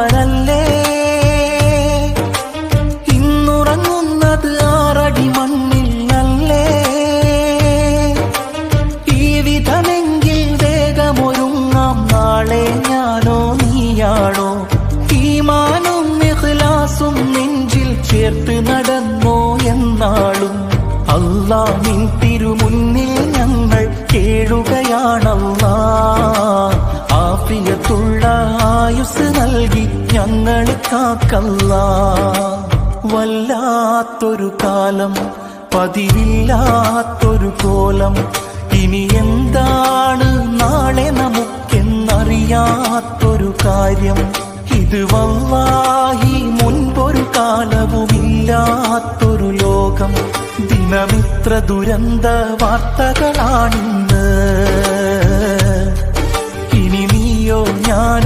ഉണർന്നവരല്ലേ ഇന്നുറങ്ങുന്നത് 6 അടി മണ്ണിലല്ലേ. ഈ വിധമെങ്കിൽ വേഗമൊരുങ്ങാം, നാളെ ഞാനോ നീയാണോ. ഈമാനും ഇഖ്ലാസും നെഞ്ചിൽ ചേർത്ത് നടന്നോ എന്നാളും. അല്ലാ നിൻ തിരുമുന്നിൽ ഞങ്ങൾ കേഴുകയാണല്ലാ. ആഫിയത്തുള്ള ആയുസ് നൽകി ഞങ്ങളെ കാക്കല്ലാ. വല്ലാത്തൊരു കാലം, പതിവില്ലാത്തൊരു കോലം, ഇനി എന്താണ് നാളെ നമുക്കെന്നറിയാത്തൊരു കാര്യം. ഇത് വല്ലാഹി മുൻപൊരു കാലവുമില്ലാത്തൊരു ലോകം. ദിനമിത്ര ദുരന്ത വാർത്തകളാണിന്ന്. ഇനി നീയോ ഞാനോ